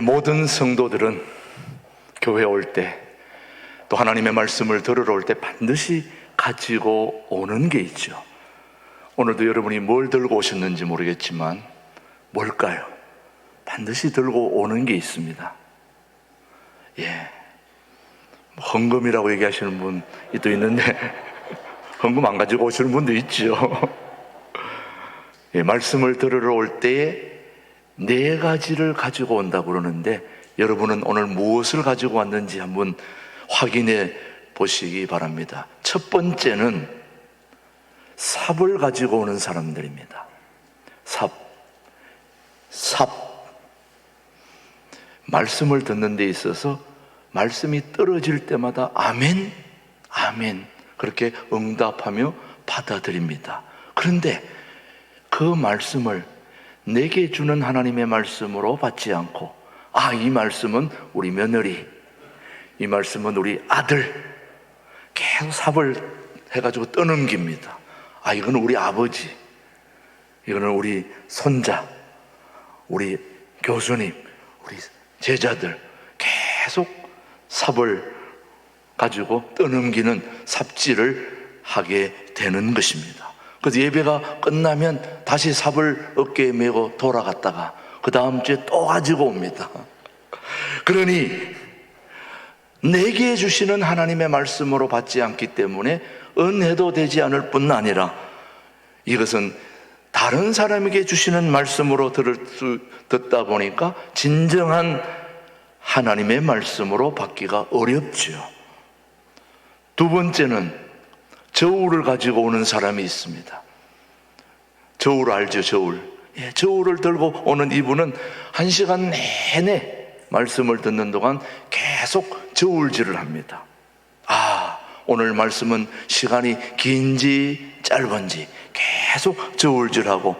모든 성도들은 교회 올 때, 또 하나님의 말씀을 들으러 올 때 반드시 가지고 오는 게 있죠. 오늘도 여러분이 뭘 들고 오셨는지 모르겠지만 뭘까요? 반드시 들고 오는 게 있습니다. 헌금이라고 얘기하시는 분이 또 있는데 헌금 안 가지고 오시는 분도 있죠. 말씀을 들으러 올 때에 4가지를 가지고 온다고 그러는데, 여러분은 오늘 무엇을 가지고 왔는지 한번 확인해 보시기 바랍니다. 첫 번째는 삽을 가지고 오는 사람들입니다. 삽. 말씀을 듣는 데 있어서 말씀이 떨어질 때마다 아멘, 아멘 그렇게 응답하며 받아들입니다. 그런데 그 말씀을 내게 주는 하나님의 말씀으로 받지 않고, 이 말씀은 우리 며느리, 이 말씀은 우리 아들, 계속 삽을 해가지고 떠넘깁니다. 이거는 우리 아버지, 이거는 우리 손자, 우리 교수님, 우리 제자들, 계속 삽을 가지고 떠넘기는 삽질을 하게 되는 것입니다. 그래서 예배가 끝나면 다시 삽을 어깨에 메고 돌아갔다가 그 다음 주에 또 가지고 옵니다. 그러니 내게 주시는 하나님의 말씀으로 받지 않기 때문에 은혜도 되지 않을 뿐 아니라, 이것은 다른 사람에게 주시는 말씀으로 듣다 보니까 진정한 하나님의 말씀으로 받기가 어렵죠. 두 번째는 저울을 가지고 오는 사람이 있습니다. 저울 알죠? 저울을 들고 오는 이분은 1시간 내내 말씀을 듣는 동안 계속 저울질을 합니다. 오늘 말씀은 시간이 긴지 짧은지 계속 저울질하고,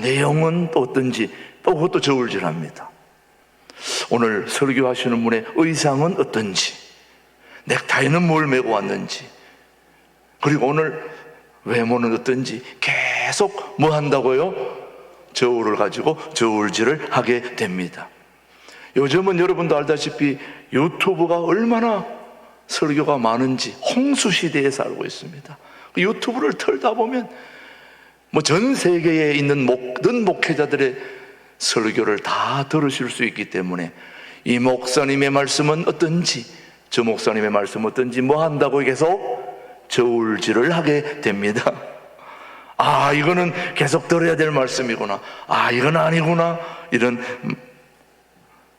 내용은 또 어떤지 또 그것도 저울질합니다. 오늘 설교하시는 분의 의상은 어떤지, 넥타이는 뭘 메고 왔는지, 그리고 오늘 외모는 어떤지 계속 뭐 한다고요? 저울을 가지고 저울질을 하게 됩니다. 요즘은 여러분도 알다시피 유튜브가 얼마나 설교가 많은지 홍수 시대에 살고 있습니다. 유튜브를 틀다 보면 전 세계에 있는 모든 목회자들의 설교를 다 들으실 수 있기 때문에, 이 목사님의 말씀은 어떤지, 저 목사님의 말씀은 어떤지 뭐 한다고 계속 저울질을 하게 됩니다. 이거는 계속 들어야 될 말씀이구나, 이건 아니구나, 이런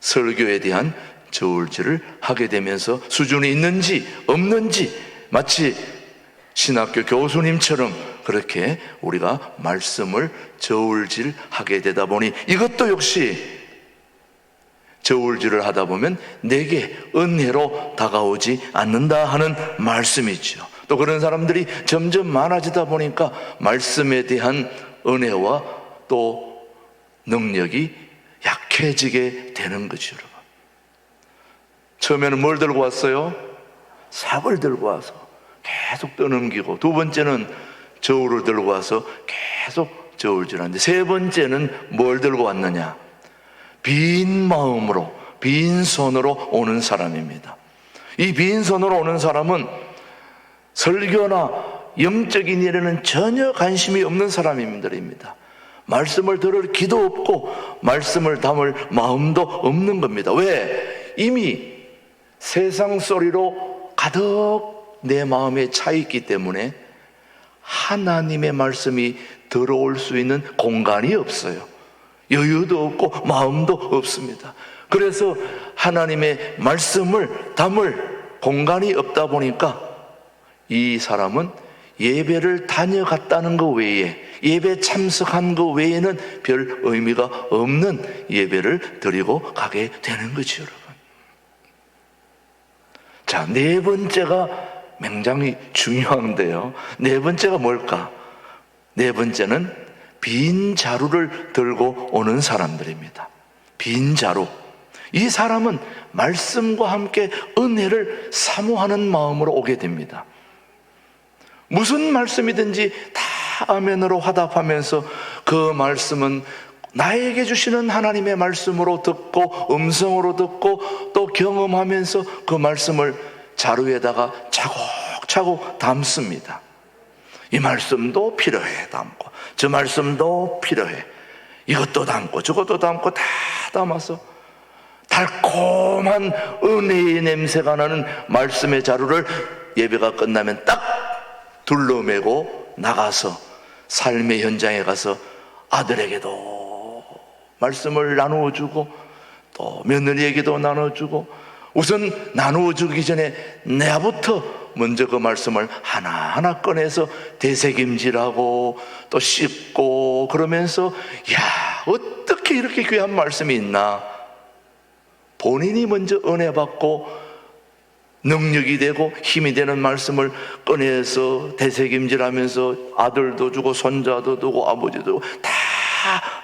설교에 대한 저울질을 하게 되면서 수준이 있는지 없는지, 마치 신학교 교수님처럼 그렇게 우리가 말씀을 저울질하게 되다 보니, 이것도 역시 저울질을 하다 보면 내게 은혜로 다가오지 않는다 하는 말씀이죠. 또 그런 사람들이 점점 많아지다 보니까 말씀에 대한 은혜와 또 능력이 약해지게 되는 거죠. 여러분, 처음에는 뭘 들고 왔어요? 삽을 들고 와서 계속 떠넘기고, 두 번째는 저울을 들고 와서 계속 저울질하는데, 세 번째는 뭘 들고 왔느냐? 빈 마음으로, 빈 손으로 오는 사람입니다. 이 빈 손으로 오는 사람은 설교나 영적인 일에는 전혀 관심이 없는 사람들입니다. 말씀을 들을 기도 없고 말씀을 담을 마음도 없는 겁니다. 왜? 이미 세상 소리로 가득 내 마음에 차 있기 때문에 하나님의 말씀이 들어올 수 있는 공간이 없어요. 여유도 없고 마음도 없습니다. 그래서 하나님의 말씀을 담을 공간이 없다 보니까 이 사람은 예배를 다녀갔다는 것 외에, 예배 참석한 것 외에는 별 의미가 없는 예배를 드리고 가게 되는 거죠, 여러분. 자, 네 번째가 굉장히 중요한데요. 네 번째가 뭘까? 네 번째는 빈 자루를 들고 오는 사람들입니다. 빈 자루. 이 사람은 말씀과 함께 은혜를 사모하는 마음으로 오게 됩니다. 무슨 말씀이든지 다 아멘으로 화답하면서 그 말씀은 나에게 주시는 하나님의 말씀으로 듣고 음성으로 듣고 또 경험하면서 그 말씀을 자루에다가 차곡차곡 담습니다. 이 말씀도 필요해 담고, 저 말씀도 필요해, 이것도 담고 저것도 담고 다 담아서 달콤한 은혜의 냄새가 나는 말씀의 자루를 예배가 끝나면 딱 둘러매고 나가서 삶의 현장에 가서 아들에게도 말씀을 나누어주고 또 며느리에게도 나눠주고, 우선 나누어주기 전에 내부터 먼저 그 말씀을 하나하나 꺼내서 되새김질하고 또 씹고 그러면서, 야, 어떻게 이렇게 귀한 말씀이 있나, 본인이 먼저 은혜 받고 능력이 되고 힘이 되는 말씀을 꺼내서 되새김질하면서 아들도 주고 손자도 주고 아버지도 주고 다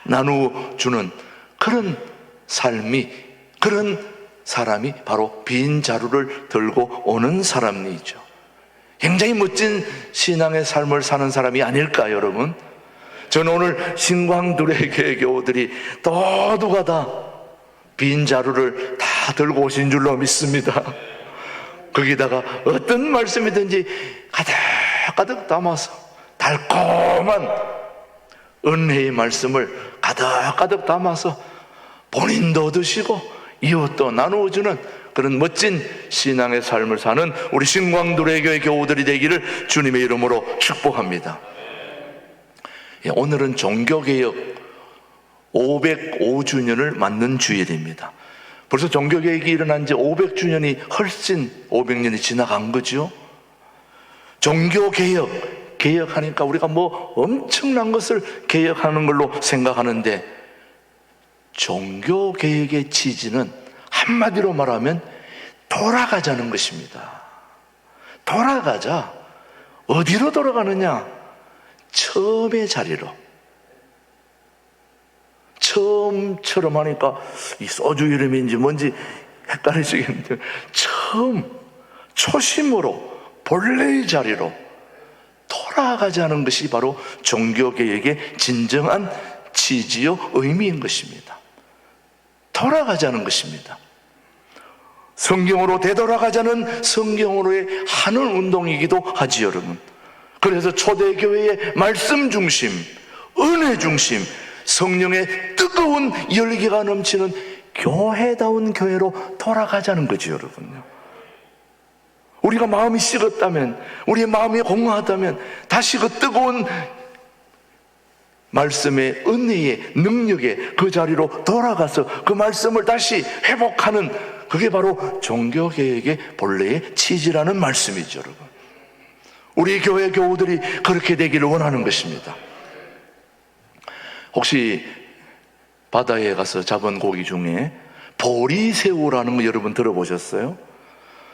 나누어주는 그런 삶이, 그런 사람이 바로 빈 자루를 들고 오는 사람이죠. 굉장히 멋진 신앙의 삶을 사는 사람이 아닐까 여러분? 저는 오늘 신광두레교회 교우들이 또 누가 다 빈 자루를 다 들고 오신 줄로 믿습니다. 거기다가 어떤 말씀이든지 가득가득 담아서 달콤한 은혜의 말씀을 가득가득 담아서 본인도 드시고 이웃도 나누어주는 그런 멋진 신앙의 삶을 사는 우리 신광두레교회 교우들이 되기를 주님의 이름으로 축복합니다. 오늘은 종교개혁 505주년을 맞는 주일입니다. 벌써 종교개혁이 일어난 지 500주년이 훨씬 500년이 지나간 거죠. 종교개혁, 개혁하니까 우리가 뭐 엄청난 것을 개혁하는 걸로 생각하는데, 종교개혁의 취지는 한마디로 말하면 돌아가자는 것입니다. 돌아가자. 어디로 돌아가느냐? 처음의 자리로. 처음처럼 하니까 이 소주 이름인지 뭔지 헷갈리시겠는데, 처음, 초심으로, 본래의 자리로 돌아가자는 것이 바로 종교개혁의 진정한 취지요 의미인 것입니다. 돌아가자는 것입니다. 성경으로 되돌아가자는 성경으로의 하는 운동이기도 하지 여러분. 그래서 초대교회의 말씀 중심, 은혜 중심, 성령의 뜨거운 열기가 넘치는 교회다운 교회로 돌아가자는 거죠 여러분요. 우리가 마음이 식었다면, 우리의 마음이 공허하다면 다시 그 뜨거운 말씀의 은혜의 능력의 그 자리로 돌아가서 그 말씀을 다시 회복하는, 그게 바로 종교개혁의 본래의 취지라는 말씀이죠 여러분. 우리 교회 교우들이 그렇게 되기를 원하는 것입니다. 혹시 바다에 가서 잡은 고기 중에 보리새우라는 거 여러분 들어보셨어요?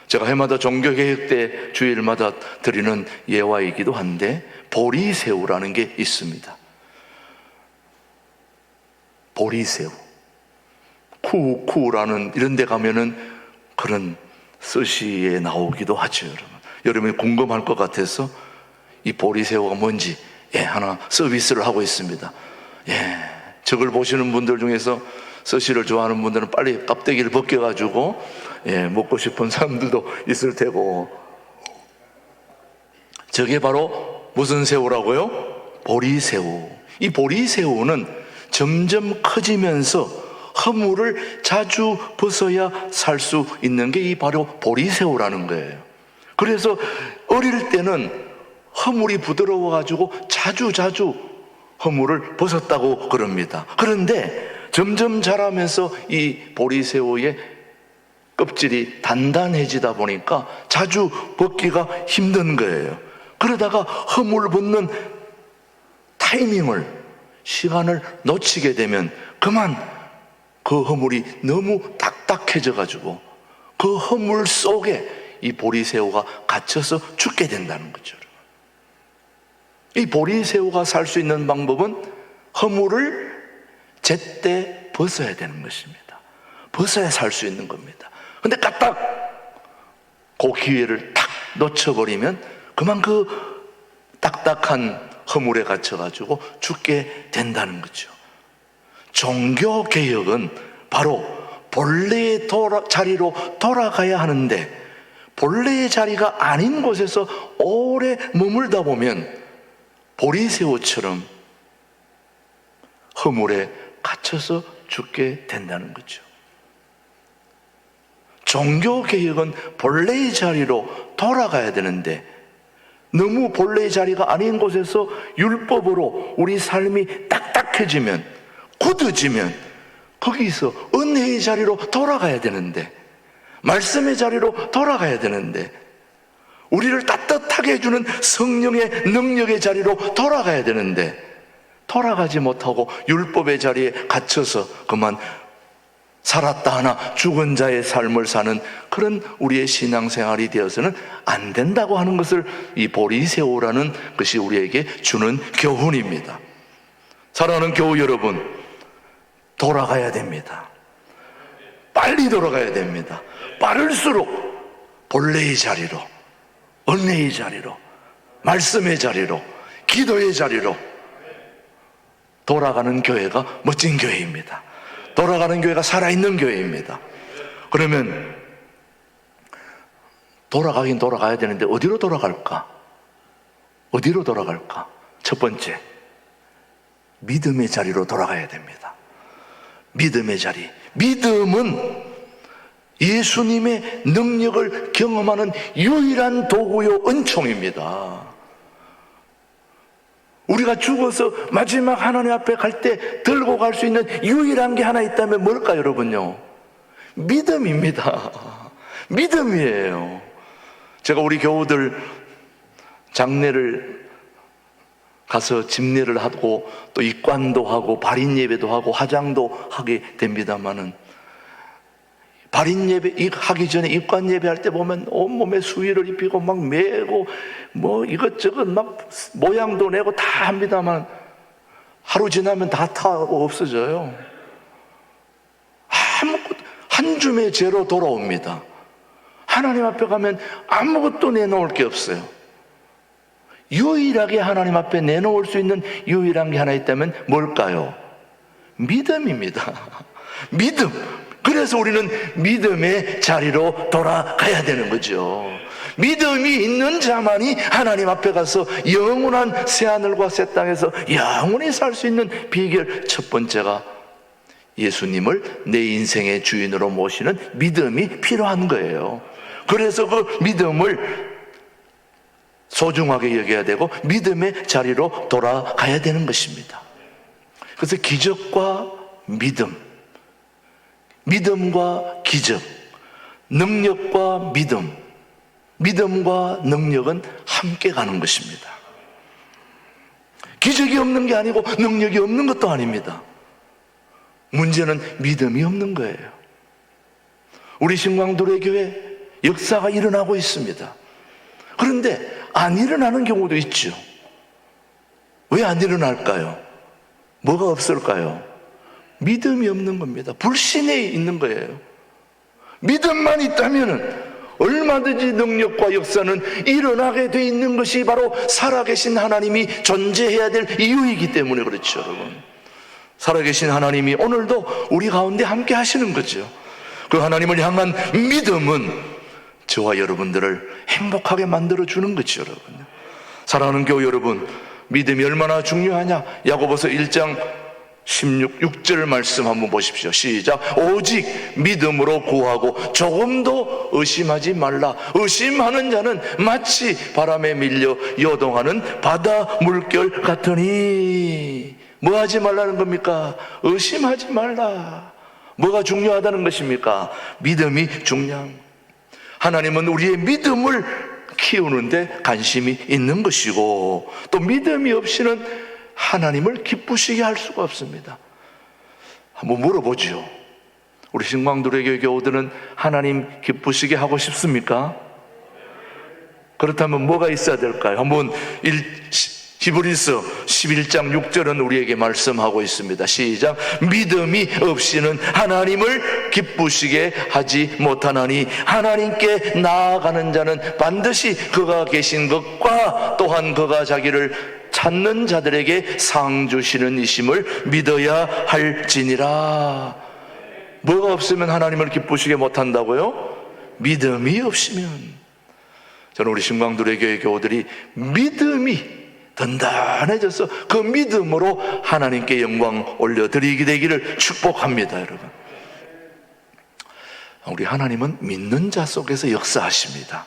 제가 해마다 종교개혁 때 주일마다 드리는 예화이기도 한데, 보리새우라는 게 있습니다. 보리새우, 쿠라는 이런 데 가면은 그런 스시에 나오기도 하죠 여러분. 여러분이 궁금할 것 같아서 이 보리새우가 뭔지 하나 서비스를 하고 있습니다. 저걸 보시는 분들 중에서 스시를 좋아하는 분들은 빨리 껍데기를 벗겨가지고 먹고 싶은 사람들도 있을 테고, 저게 바로 무슨 새우라고요? 보리새우. 이 보리새우는 점점 커지면서 허물을 자주 벗어야 살 수 있는 게 이 바로 보리새우라는 거예요. 그래서 어릴 때는 허물이 부드러워가지고 자주 허물을 벗었다고 그럽니다. 그런데 점점 자라면서 이 보리새우의 껍질이 단단해지다 보니까 자주 벗기가 힘든 거예요. 그러다가 허물 벗는 타이밍을, 시간을 놓치게 되면 그만 그 허물이 너무 딱딱해져 가지고 그 허물 속에 이 보리새우가 갇혀서 죽게 된다는 거죠. 이 보리새우가 살 수 있는 방법은 허물을 제때 벗어야 되는 것입니다. 벗어야 살 수 있는 겁니다. 근데 까딱 그 기회를 탁 놓쳐버리면 그만 그 딱딱한 허물에 갇혀가지고 죽게 된다는 거죠. 종교개혁은 바로 본래의 자리로 돌아가야 하는데, 본래의 자리가 아닌 곳에서 오래 머물다 보면 보리새우처럼 허물에 갇혀서 죽게 된다는 거죠. 종교개혁은 본래의 자리로 돌아가야 되는데, 너무 본래의 자리가 아닌 곳에서 율법으로 우리 삶이 딱딱해지면, 굳어지면 거기서 은혜의 자리로 돌아가야 되는데, 말씀의 자리로 돌아가야 되는데, 우리를 따뜻하게 해주는 성령의 능력의 자리로 돌아가야 되는데, 돌아가지 못하고 율법의 자리에 갇혀서 그만 살았다 하나 죽은 자의 삶을 사는 그런 우리의 신앙생활이 되어서는 안 된다고 하는 것을 이 보리새우라는 것이 우리에게 주는 교훈입니다. 사랑하는 교우 여러분, 돌아가야 됩니다. 빨리 돌아가야 됩니다. 빠를수록 본래의 자리로, 은혜의 자리로, 말씀의 자리로, 기도의 자리로 돌아가는 교회가 멋진 교회입니다. 돌아가는 교회가 살아있는 교회입니다. 그러면 돌아가긴 돌아가야 되는데 어디로 돌아갈까? 어디로 돌아갈까? 첫 번째, 믿음의 자리로 돌아가야 됩니다. 믿음의 자리. 믿음은 예수님의 능력을 경험하는 유일한 도구요 은총입니다. 우리가 죽어서 마지막 하나님 앞에 갈 때 들고 갈 수 있는 유일한 게 하나 있다면 뭘까요, 여러분요? 믿음입니다. 믿음이에요. 제가 우리 교우들 장례를 가서 집례를 하고 또 입관도 하고 발인 예배도 하고 화장도 하게 됩니다만은, 발인 예배 하기 전에 입관 예배할 때 보면 온몸에 수의를 입히고 막 매고 뭐 이것저것 막 모양도 내고 다 합니다만, 하루 지나면 다 타고 없어져요. 아무것도, 한 줌의 죄로 돌아옵니다. 하나님 앞에 가면 아무것도 내놓을 게 없어요. 유일하게 하나님 앞에 내놓을 수 있는 유일한 게 하나 있다면 뭘까요? 믿음입니다. 믿음. 그래서 우리는 믿음의 자리로 돌아가야 되는 거죠. 믿음이 있는 자만이 하나님 앞에 가서 영원한 새하늘과 새 땅에서 영원히 살 수 있는 비결, 첫 번째가 예수님을 내 인생의 주인으로 모시는 믿음이 필요한 거예요. 그래서 그 믿음을 소중하게 여겨야 되고 믿음의 자리로 돌아가야 되는 것입니다. 그래서 기적과 믿음, 믿음과 기적, 능력과 믿음, 믿음과 능력은 함께 가는 것입니다. 기적이 없는 게 아니고 능력이 없는 것도 아닙니다. 문제는 믿음이 없는 거예요. 우리 신광도래 교회 역사가 일어나고 있습니다. 그런데 안 일어나는 경우도 있죠. 왜 안 일어날까요? 뭐가 없을까요? 믿음이 없는 겁니다. 불신에 있는 거예요. 믿음만 있다면 얼마든지 능력과 역사는 일어나게 돼 있는 것이 바로 살아계신 하나님이 존재해야 될 이유이기 때문에 그렇죠, 여러분. 살아계신 하나님이 오늘도 우리 가운데 함께 하시는 거죠. 그 하나님을 향한 믿음은 저와 여러분들을 행복하게 만들어주는 거죠, 여러분. 사랑하는 교우 여러분, 믿음이 얼마나 중요하냐? 야고보서 1장 6절 말씀 한번 보십시오. 시작. 오직 믿음으로 구하고 조금도 의심하지 말라. 의심하는 자는 마치 바람에 밀려 요동하는 바다 물결 같으니. 뭐 하지 말라는 겁니까? 의심하지 말라. 뭐가 중요하다는 것입니까? 믿음이 중요한. 하나님은 우리의 믿음을 키우는데 관심이 있는 것이고, 또 믿음이 없이는 하나님을 기쁘시게 할 수가 없습니다. 한번 물어보죠. 우리 신광도래교회 교우들은 하나님 기쁘시게 하고 싶습니까? 그렇다면 뭐가 있어야 될까요? 한번 히브리서 11장 6절은 우리에게 말씀하고 있습니다. 시작. 믿음이 없이는 하나님을 기쁘시게 하지 못하나니 하나님께 나아가는 자는 반드시 그가 계신 것과 또한 그가 자기를 찾는 자들에게 상 주시는 이심을 믿어야 할지니라. 뭐가 없으면 하나님을 기쁘시게 못한다고요? 믿음이 없으면. 저는 우리 신광두레교회 교우들이 믿음이 단단해져서 그 믿음으로 하나님께 영광 올려드리게 되기를 축복합니다. 여러분, 우리 하나님은 믿는 자 속에서 역사하십니다.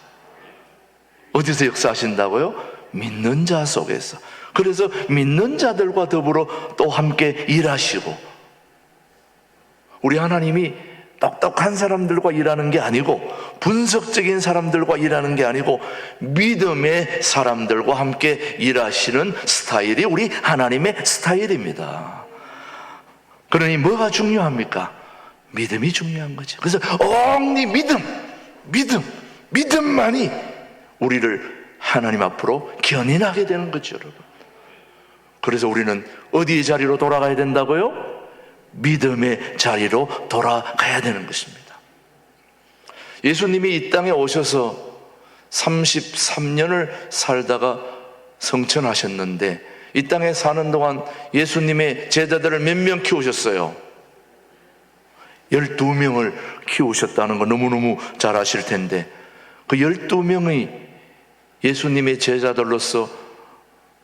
어디서 역사하신다고요? 믿는 자 속에서. 그래서 믿는 자들과 더불어 또 함께 일하시고, 우리 하나님이 똑똑한 사람들과 일하는 게 아니고, 분석적인 사람들과 일하는 게 아니고, 믿음의 사람들과 함께 일하시는 스타일이 우리 하나님의 스타일입니다. 그러니 뭐가 중요합니까? 믿음이 중요한 거죠. 그래서 only 믿음만이 우리를 하나님 앞으로 견인하게 되는 거죠, 여러분. 그래서 우리는 어디의 자리로 돌아가야 된다고요? 믿음의 자리로 돌아가야 되는 것입니다. 예수님이 이 땅에 오셔서 33년을 살다가 성천하셨는데, 이 땅에 사는 동안 예수님의 제자들을 몇 명 키우셨어요? 12명을 키우셨다는 거 너무너무 잘 아실 텐데, 그 12명의 예수님의 제자들로서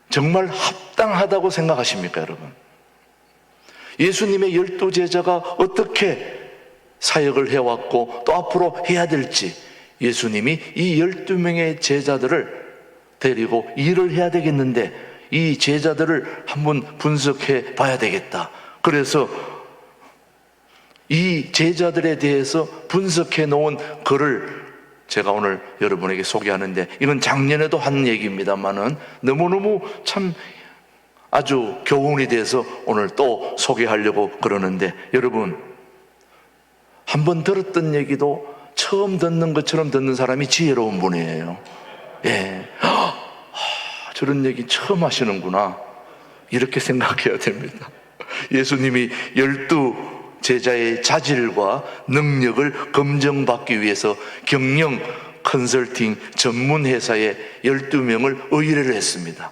정말 합당하다고 생각하십니까, 여러분? 예수님의 12제자가 어떻게 사역을 해왔고 또 앞으로 해야 될지, 예수님이 이 12명의 제자들을 데리고 일을 해야 되겠는데 이 제자들을 한번 분석해 봐야 되겠다. 그래서 이 제자들에 대해서 분석해 놓은 글을 제가 오늘 여러분에게 소개하는데, 이건 작년에도 한 얘기입니다만은 너무너무 참 아주 교훈이 돼서 오늘 또 소개하려고 그러는데, 여러분, 한번 들었던 얘기도 처음 듣는 것처럼 듣는 사람이 지혜로운 분이에요. 예. 저런 얘기 처음 하시는구나, 이렇게 생각해야 됩니다. 예수님이 12 제자의 자질과 능력을 검증받기 위해서 경영 컨설팅 전문 회사에 12명을 의뢰를 했습니다.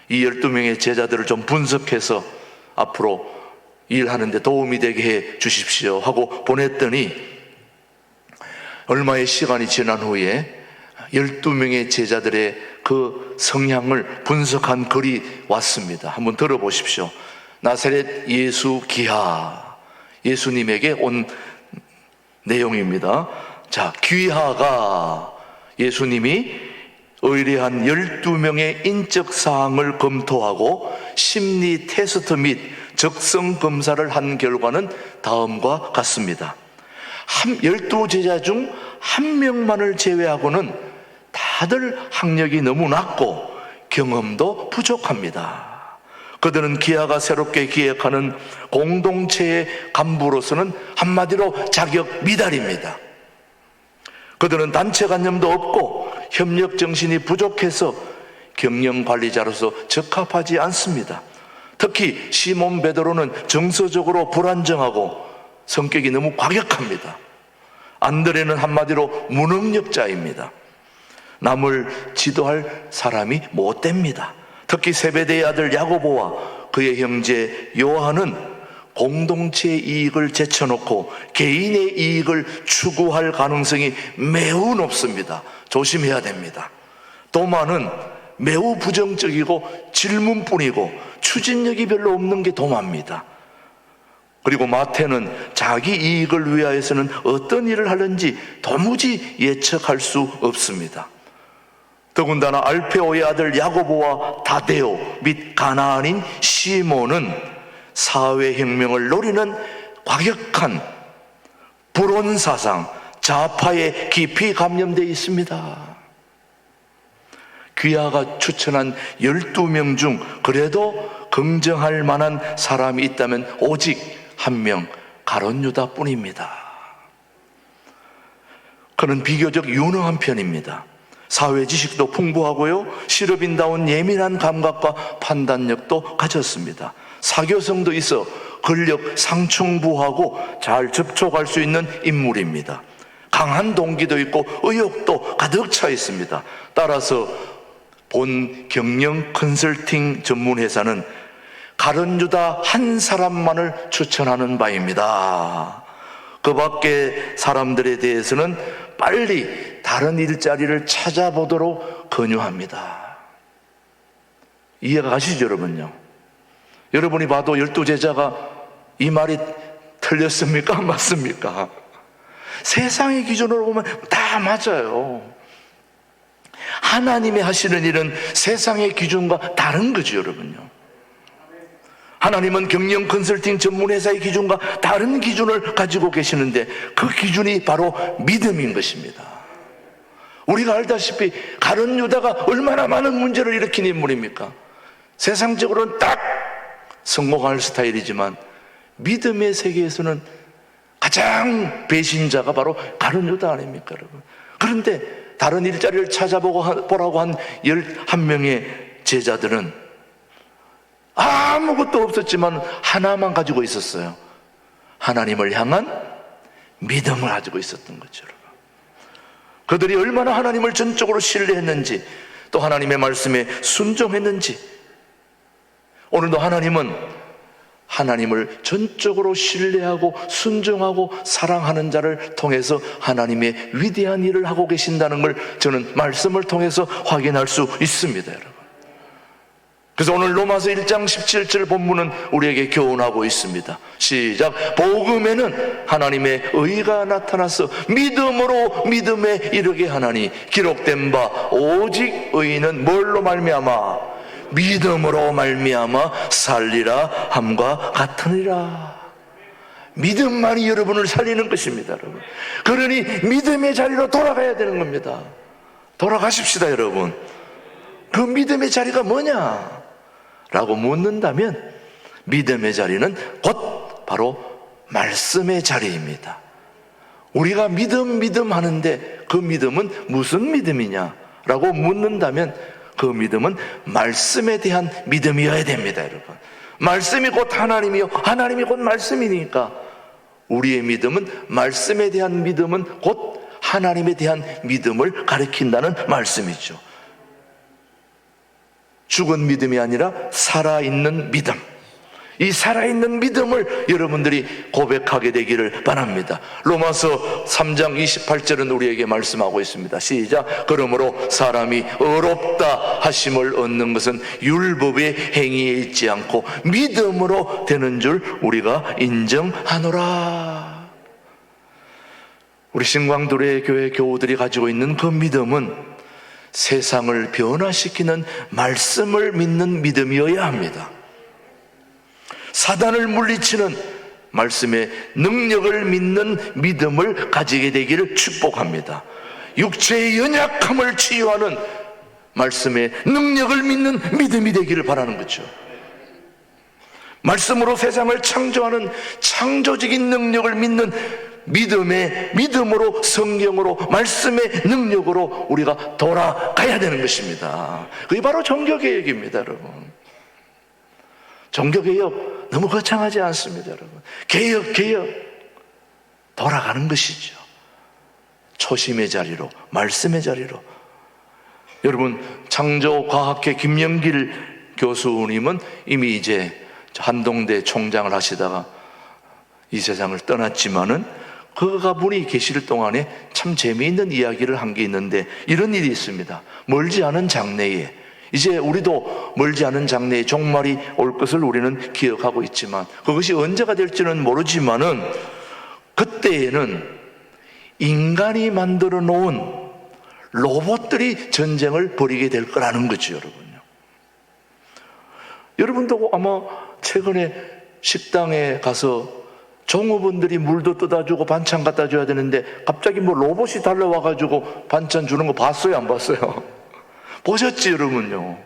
이 12명의 제자들을 좀 분석해서 앞으로 일하는데 도움이 되게 해 주십시오 하고 보냈더니, 얼마의 시간이 지난 후에 12명의 제자들의 그 성향을 분석한 글이 왔습니다. 한번 들어보십시오. 나사렛 예수 기하, 예수님에게 온 내용입니다. 자, 귀하가 예수님이 의뢰한 12명의 인적 사항을 검토하고 심리 테스트 및 적성 검사를 한 결과는 다음과 같습니다. 12제자 중 한 명만을 제외하고는 다들 학력이 너무 낮고 경험도 부족합니다. 그들은 기아가 새롭게 기획하는 공동체의 간부로서는 한마디로 자격 미달입니다. 그들은 단체관념도 없고 협력 정신이 부족해서 경영관리자로서 적합하지 않습니다. 특히 시몬 베드로는 정서적으로 불안정하고 성격이 너무 과격합니다. 안드레는 한마디로 무능력자입니다. 남을 지도할 사람이 못됩니다. 특히 세베대의 아들 야고보와 그의 형제 요한은 공동체의 이익을 제쳐놓고 개인의 이익을 추구할 가능성이 매우 높습니다. 조심해야 됩니다. 도마는 매우 부정적이고 질문뿐이고 추진력이 별로 없는 게 도마입니다. 그리고 마태는 자기 이익을 위하여서는 어떤 일을 하는지 도무지 예측할 수 없습니다. 더군다나 알페오의 아들 야고보와 다데오 및 가나안인 시몬은 사회혁명을 노리는 과격한 불온사상, 좌파에 깊이 감염되어 있습니다. 귀하가 추천한 12명 중 그래도 긍정할 만한 사람이 있다면 오직 한 명, 가룟 유다 뿐입니다. 그는 비교적 유능한 편입니다. 사회 지식도 풍부하고요, 실업인다운 예민한 감각과 판단력도 가졌습니다. 사교성도 있어 권력 상충부하고 잘 접촉할 수 있는 인물입니다. 강한 동기도 있고 의욕도 가득 차 있습니다. 따라서 본 경영 컨설팅 전문 회사는 가룟유다 한 사람만을 추천하는 바입니다. 그 밖에 사람들에 대해서는 빨리 다른 일자리를 찾아보도록 권유합니다. 이해가 가시죠, 여러분요? 여러분이 봐도 12제자가 이 말이 틀렸습니까? 맞습니까? 세상의 기준으로 보면 다 맞아요. 하나님이 하시는 일은 세상의 기준과 다른 거죠, 여러분요. 하나님은 경영 컨설팅 전문 회사의 기준과 다른 기준을 가지고 계시는데 그 기준이 바로 믿음인 것입니다. 우리가 알다시피 가룟유다가 얼마나 많은 문제를 일으킨 인물입니까? 세상적으로는 딱 성공할 스타일이지만 믿음의 세계에서는 가장 배신자가 바로 가룟유다 아닙니까, 여러분? 그런데 다른 일자리를 찾아보라고 한 11명의 제자들은 아무것도 없었지만 하나만 가지고 있었어요. 하나님을 향한 믿음을 가지고 있었던 거죠, 여러분. 그들이 얼마나 하나님을 전적으로 신뢰했는지, 또 하나님의 말씀에 순종했는지, 오늘도 하나님은 하나님을 전적으로 신뢰하고 순종하고 사랑하는 자를 통해서 하나님의 위대한 일을 하고 계신다는 걸 저는 말씀을 통해서 확인할 수 있습니다, 여러분. 그래서 오늘 로마서 1장 17절 본문은 우리에게 교훈하고 있습니다. 시작. 복음에는 하나님의 의가 나타나서 믿음으로 믿음에 이르게 하나니 기록된 바 오직 의인은 뭘로 말미암아? 믿음으로 말미암아 살리라 함과 같으니라. 믿음만이 여러분을 살리는 것입니다, 여러분. 그러니 믿음의 자리로 돌아가야 되는 겁니다. 돌아가십시다, 여러분. 그 믿음의 자리가 뭐냐? 라고 묻는다면 믿음의 자리는 곧 바로 말씀의 자리입니다. 우리가 믿음 하는데 그 믿음은 무슨 믿음이냐? 라고 묻는다면 그 믿음은 말씀에 대한 믿음이어야 됩니다, 여러분. 말씀이 곧 하나님이요, 하나님이 곧 말씀이니까 우리의 믿음은, 말씀에 대한 믿음은 곧 하나님에 대한 믿음을 가리킨다는 말씀이죠. 죽은 믿음이 아니라 살아있는 믿음, 이 살아있는 믿음을 여러분들이 고백하게 되기를 바랍니다. 로마서 3장 28절은 우리에게 말씀하고 있습니다. 시작. 그러므로 사람이 의롭다 하심을 얻는 것은 율법의 행위에 있지 않고 믿음으로 되는 줄 우리가 인정하노라. 우리 신광도래 교회 교우들이 가지고 있는 그 믿음은 세상을 변화시키는 말씀을 믿는 믿음이어야 합니다. 사단을 물리치는 말씀의 능력을 믿는 믿음을 가지게 되기를 축복합니다. 육체의 연약함을 치유하는 말씀의 능력을 믿는 믿음이 되기를 바라는 거죠. 말씀으로 세상을 창조하는 창조적인 능력을 믿는 믿음으로, 성경으로, 말씀의 능력으로 우리가 돌아가야 되는 것입니다. 그게 바로 종교개혁입니다, 여러분. 종교개혁 너무 거창하지 않습니다, 여러분. 개혁 돌아가는 것이죠. 초심의 자리로, 말씀의 자리로. 여러분, 창조과학회 김영길 교수님은 이미 이제 한동대 총장을 하시다가 이 세상을 떠났지만은 그 가분이 계실 동안에 참 재미있는 이야기를 한 게 있는데 이런 일이 있습니다. 멀지 않은 장래에, 이제 우리도 멀지 않은 장래에 종말이 올 것을 우리는 기억하고 있지만 그것이 언제가 될지는 모르지만은 그때에는 인간이 만들어 놓은 로봇들이 전쟁을 벌이게 될 거라는 거죠, 여러분요. 여러분도 아마 최근에 식당에 가서 종업원들이 물도 떠다 주고 반찬 갖다 줘야 되는데 갑자기 뭐 로봇이 달려와가지고 반찬 주는 거 봤어요, 안 봤어요? 보셨지, 여러분요?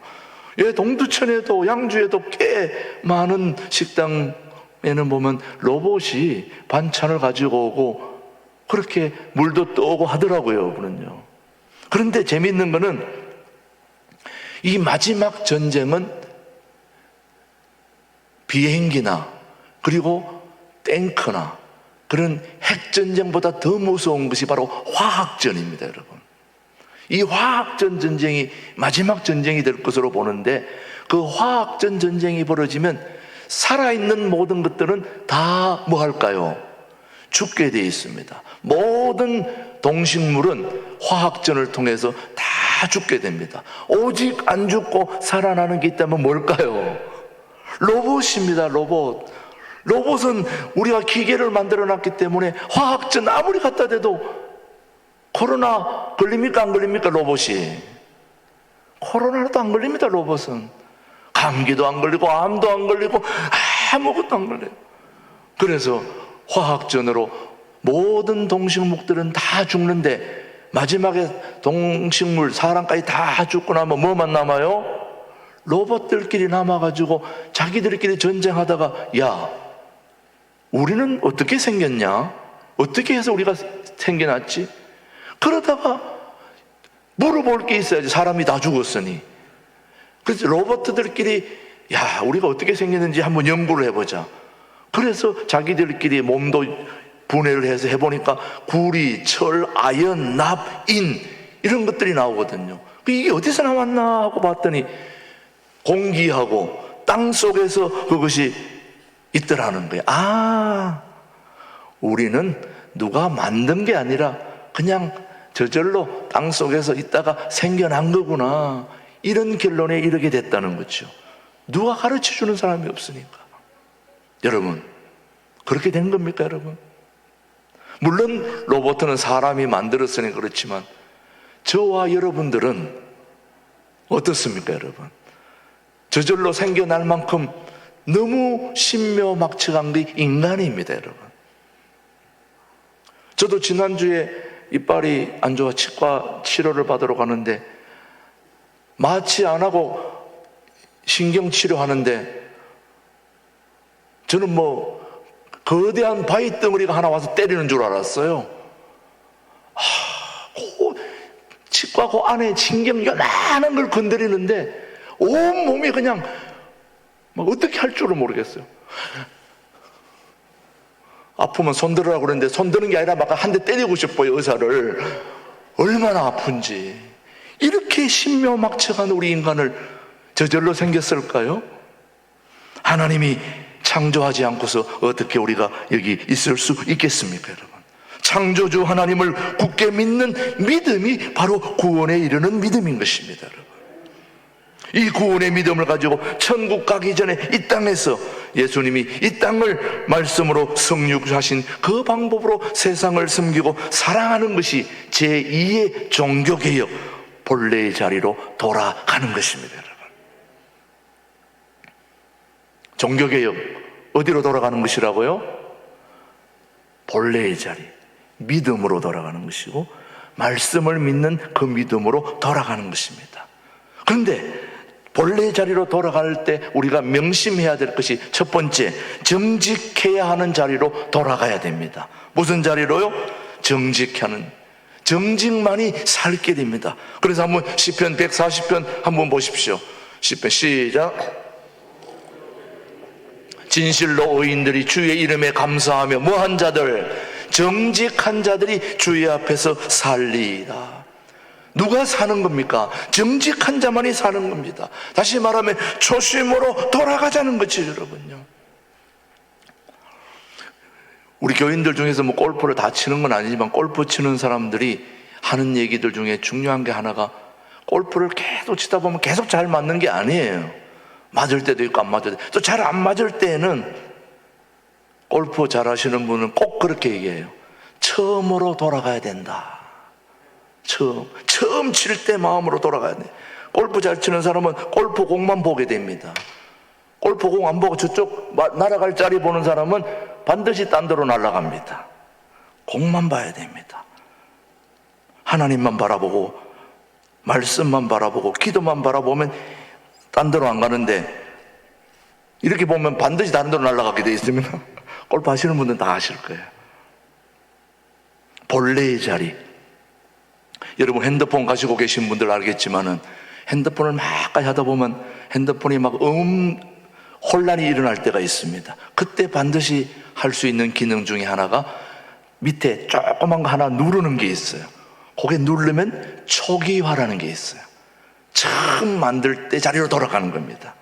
예, 동두천에도 양주에도 꽤 많은 식당에는 보면 로봇이 반찬을 가지고 오고 그렇게 물도 떠오고 하더라고요, 여러분요. 그런데 재미있는 거는 이 마지막 전쟁은 비행기나 그리고 탱크나 그런 핵전쟁보다 더 무서운 것이 바로 화학전입니다, 여러분. 이 화학전 전쟁이 마지막 전쟁이 될 것으로 보는데, 그 화학전 전쟁이 벌어지면 살아있는 모든 것들은 다 뭐 할까요? 죽게 되어 있습니다. 모든 동식물은 화학전을 통해서 다 죽게 됩니다. 오직 안 죽고 살아나는 게 있다면 뭘까요? 로봇입니다. 로봇은 우리가 기계를 만들어 놨기 때문에 화학전 아무리 갖다 대도 코로나 걸립니까 안 걸립니까? 로봇이 코로나도 안 걸립니다. 로봇은 감기도 안 걸리고 암도 안 걸리고 아무것도 안 걸려요. 그래서 화학전으로 모든 동식물들은 다 죽는데 마지막에 동식물 사람까지 다 죽고 나면 뭐만 남아요? 로봇들끼리 남아가지고 자기들끼리 전쟁하다가, 야, 우리는 어떻게 생겼냐? 어떻게 해서 우리가 생겨났지? 그러다가 물어볼 게 있어야지. 사람이 다 죽었으니. 그래서 로봇들끼리, 야, 우리가 어떻게 생겼는지 한번 연구를 해보자. 그래서 자기들끼리 몸도 분해를 해서 해보니까 구리, 철, 아연, 납, 인 이런 것들이 나오거든요. 이게 어디서 나왔나 하고 봤더니 공기하고 땅 속에서 그것이 있더라는 거예요. 아, 우리는 누가 만든 게 아니라 그냥 저절로 땅 속에서 있다가 생겨난 거구나, 이런 결론에 이르게 됐다는 거죠. 누가 가르쳐 주는 사람이 없으니까. 여러분, 그렇게 된 겁니까, 여러분? 물론 로봇은 사람이 만들었으니 그렇지만 저와 여러분들은 어떻습니까, 여러분? 저절로 생겨날 만큼 너무 신묘막측한 게 인간입니다, 여러분. 저도 지난주에 이빨이 안 좋아 치과 치료를 받으러 가는데 마취 안 하고 신경치료하는데 저는 뭐 거대한 바위 덩어리가 하나 와서 때리는 줄 알았어요. 치과 그 안에 신경 요만한 걸 건드리는데 온 몸이 그냥 막 어떻게 할 줄을 모르겠어요. 아프면 손 들으라고 그러는데 손 드는 게 아니라 막 한 대 때리고 싶어요, 의사를. 얼마나 아픈지. 이렇게 신묘막측한 우리 인간을 저절로 생겼을까요? 하나님이 창조하지 않고서 어떻게 우리가 여기 있을 수 있겠습니까, 여러분? 창조주 하나님을 굳게 믿는 믿음이 바로 구원에 이르는 믿음인 것입니다, 여러분. 이 구원의 믿음을 가지고 천국 가기 전에 이 땅에서 예수님이 이 땅을 말씀으로 성육하신 그 방법으로 세상을 섬기고 사랑하는 것이 제2의 종교개혁, 본래의 자리로 돌아가는 것입니다, 여러분. 종교개혁, 어디로 돌아가는 것이라고요? 본래의 자리, 믿음으로 돌아가는 것이고 말씀을 믿는 그 믿음으로 돌아가는 것입니다. 그런데 본래의 자리로 돌아갈 때 우리가 명심해야 될 것이 첫 번째, 정직해야 하는 자리로 돌아가야 됩니다. 무슨 자리로요? 정직하는, 정직만이 살 길입니다. 그래서 한번 시편 140편 한번 보십시오. 시편 시작. 진실로 의인들이 주의 이름에 감사하며 뭐한 자들, 정직한 자들이 주의 앞에서 살리이다. 누가 사는 겁니까? 정직한 자만이 사는 겁니다. 다시 말하면 초심으로 돌아가자는 거죠, 여러분요. 우리 교인들 중에서 뭐 골프를 다 치는 건 아니지만 골프 치는 사람들이 하는 얘기들 중에 중요한 게 하나가, 골프를 계속 치다 보면 계속 잘 맞는 게 아니에요. 맞을 때도 있고 안 맞을 때, 또 잘 안 맞을 때는 골프 잘 하시는 분은 꼭 그렇게 얘기해요. 처음으로 돌아가야 된다. 처음 칠 때 마음으로 돌아가야 돼. 골프 잘 치는 사람은 골프 공만 보게 됩니다. 골프 공 안 보고 저쪽 날아갈 자리 보는 사람은 반드시 딴 데로 날아갑니다. 공만 봐야 됩니다. 하나님만 바라보고 말씀만 바라보고 기도만 바라보면 딴 데로 안 가는데, 이렇게 보면 반드시 다른 데로 날아가게 돼 있습니다. 골프 하시는 분들은 다 아실 거예요. 본래의 자리. 여러분 핸드폰 가지고 계신 분들 알겠지만은 핸드폰을 막 하다 보면 핸드폰이 막 혼란이 일어날 때가 있습니다. 그때 반드시 할 수 있는 기능 중에 하나가 밑에 조그만 거 하나 누르는 게 있어요. 거기에 누르면 초기화라는 게 있어요. 처음 만들 때 자리로 돌아가는 겁니다.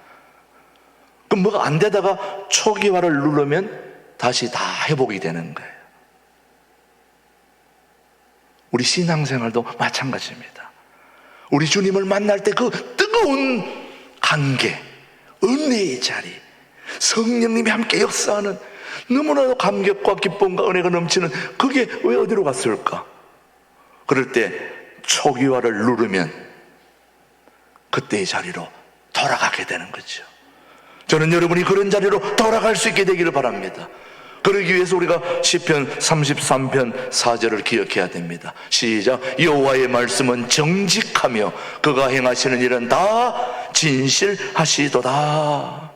그럼 뭐가 안 되다가 초기화를 누르면 다시 다 회복이 되는 거예요. 우리 신앙생활도 마찬가지입니다. 우리 주님을 만날 때 그 뜨거운 관계, 은혜의 자리, 성령님이 함께 역사하는 너무나도 감격과 기쁨과 은혜가 넘치는 그게 왜 어디로 갔을까? 그럴 때 초기화를 누르면 그때의 자리로 돌아가게 되는 거죠. 저는 여러분이 그런 자리로 돌아갈 수 있게 되기를 바랍니다. 그러기 위해서 우리가 시편 33편 4절을 기억해야 됩니다. 시작. 여호와의 말씀은 정직하며 그가 행하시는 일은 다 진실하시도다.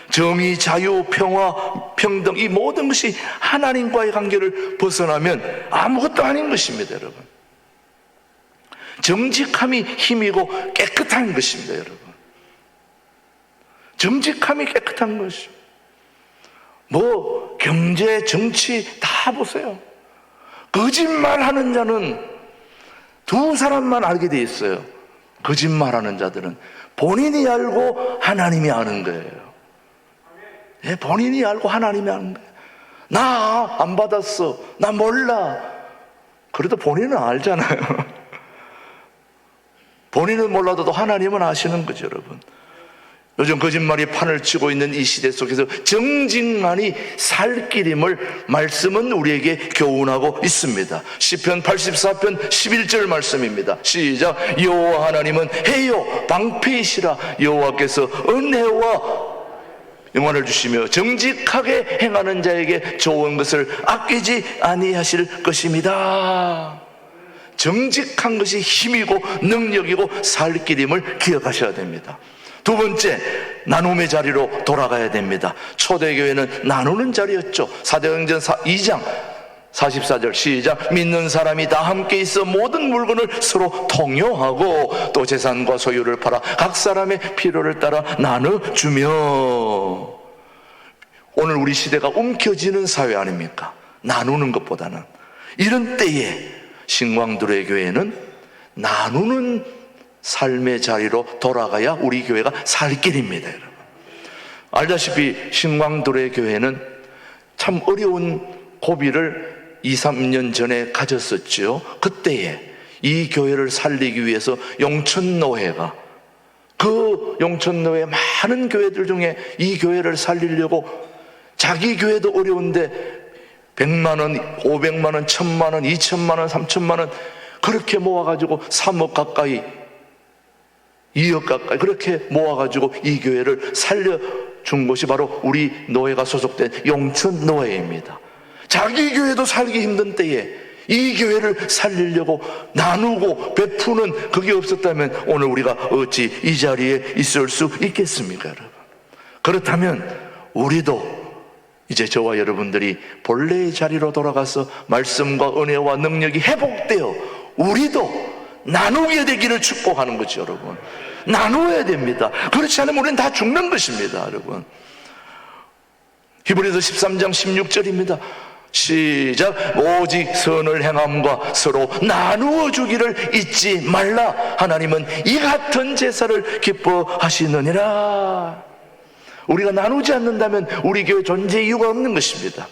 정의, 자유, 평화, 평등, 이 모든 것이 하나님과의 관계를 벗어나면 아무것도 아닌 것입니다, 여러분. 정직함이 힘이고 깨끗한 것입니다, 여러분. 정직함이 깨끗한 것입니다. 뭐 경제, 정치 다 보세요. 거짓말하는 자는 두 사람만 알게 돼 있어요. 거짓말하는 자들은 본인이 알고 하나님이 아는 거예요. 예, 본인이 알고 하나님이 아는 거예요. 나 안 받았어, 나 몰라. 그래도 본인은 알잖아요. 본인은 몰라도 하나님은 아시는 거죠, 여러분. 요즘 거짓말이 판을 치고 있는 이 시대 속에서 정직만이 살 길임을 말씀은 우리에게 교훈하고 있습니다. 시편 84편 11절 말씀입니다. 시작. 여호와 하나님은 해요 방패이시라. 여호와께서 은혜와 영원을 주시며 정직하게 행하는 자에게 좋은 것을 아끼지 아니하실 것입니다. 정직한 것이 힘이고 능력이고 살 길임을 기억하셔야 됩니다. 두 번째, 나눔의 자리로 돌아가야 됩니다. 초대교회는 나누는 자리였죠. 사도행전 2장 44절 시작. 믿는 사람이 다 함께 있어 모든 물건을 서로 통용하고 또 재산과 소유를 팔아 각 사람의 필요를 따라 나눠주며. 오늘 우리 시대가 움켜쥐는 사회 아닙니까? 나누는 것보다는. 이런 때에 신광두레 교회는 나누는 삶의 자리로 돌아가야 우리 교회가 살 길입니다, 여러분. 알다시피 신광두레 교회는 참 어려운 고비를 2, 3년 전에 가졌었죠. 그때에 이 교회를 살리기 위해서 용천노회가, 그 용천노회 많은 교회들 중에 이 교회를 살리려고 자기 교회도 어려운데 100만 원, 500만 원, 1000만 원, 2000만 원, 3000만 원 그렇게 모아가지고 3억 가까이, 2억 가까이 그렇게 모아가지고 이 교회를 살려준 곳이 바로 우리 노회가 소속된 용천노회입니다. 자기 교회도 살기 힘든 때에 이 교회를 살리려고 나누고 베푸는 그게 없었다면 오늘 우리가 어찌 이 자리에 있을 수 있겠습니까, 여러분? 그렇다면 우리도 이제 저와 여러분들이 본래의 자리로 돌아가서 말씀과 은혜와 능력이 회복되어 우리도 나누게 되기를 축복하는 거죠, 여러분. 나누어야 됩니다. 그렇지 않으면 우리는 다 죽는 것입니다, 여러분. 히브리서 13장 16절입니다. 시작. 오직 선을 행함과 서로 나누어 주기를 잊지 말라. 하나님은 이 같은 제사를 기뻐하시느니라. 우리가 나누지 않는다면 우리 교회 존재 이유가 없는 것입니다.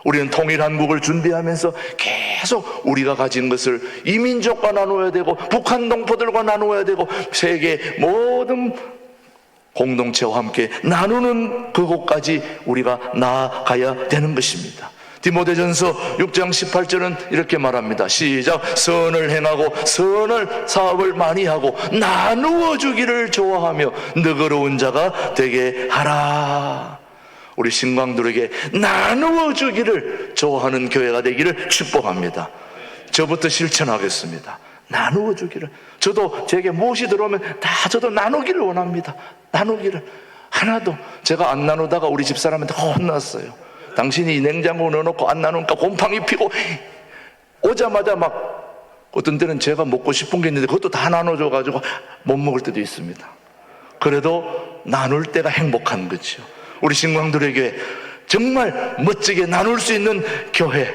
우리는 통일한국을 준비하면서 계속 우리가 가진 것을 이민족과 나누어야 되고 북한 동포들과 나누어야 되고 세계 모든 공동체와 함께 나누는 그곳까지 우리가 나아가야 되는 것입니다. 디모데전서 6장 18절은 이렇게 말합니다. 시작. 선을 행하고 선을 사업을 많이 하고 나누어 주기를 좋아하며 너그러운 자가 되게 하라. 우리 신광들에게 나누어 주기를 좋아하는 교회가 되기를 축복합니다. 저부터 실천하겠습니다. 나누어 주기를. 저도 제게 무엇이 들어오면 다 저도 나누기를 원합니다. 나누기를. 하나도 제가 안 나누다가 우리 집사람한테 혼났어요. 당신이 냉장고 넣어놓고 안 나누니까 곰팡이 피고 오자마자 막 어떤 때는 제가 먹고 싶은 게 있는데 그것도 다 나눠줘가지고 못 먹을 때도 있습니다. 그래도 나눌 때가 행복한 거죠. 우리 신광들에게 정말 멋지게 나눌 수 있는 교회,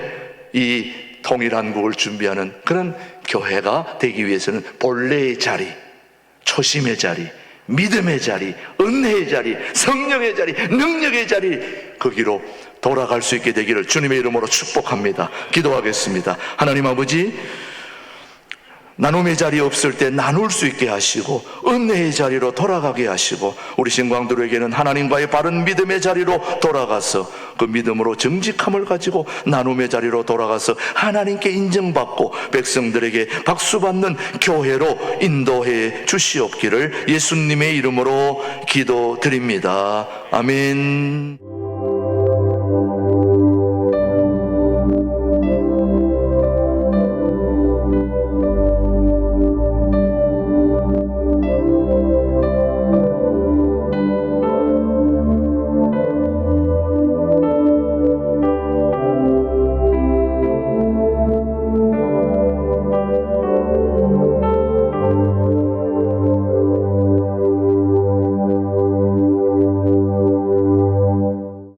이 통일한국을 준비하는 그런 교회가 되기 위해서는 본래의 자리, 초심의 자리, 믿음의 자리, 은혜의 자리, 성령의 자리, 능력의 자리, 거기로 돌아갈 수 있게 되기를 주님의 이름으로 축복합니다. 기도하겠습니다. 하나님 아버지, 나눔의 자리 없을 때 나눌 수 있게 하시고 은혜의 자리로 돌아가게 하시고 우리 신광들에게는 하나님과의 바른 믿음의 자리로 돌아가서 그 믿음으로 정직함을 가지고 나눔의 자리로 돌아가서 하나님께 인정받고 백성들에게 박수받는 교회로 인도해 주시옵기를 예수님의 이름으로 기도드립니다. 아멘.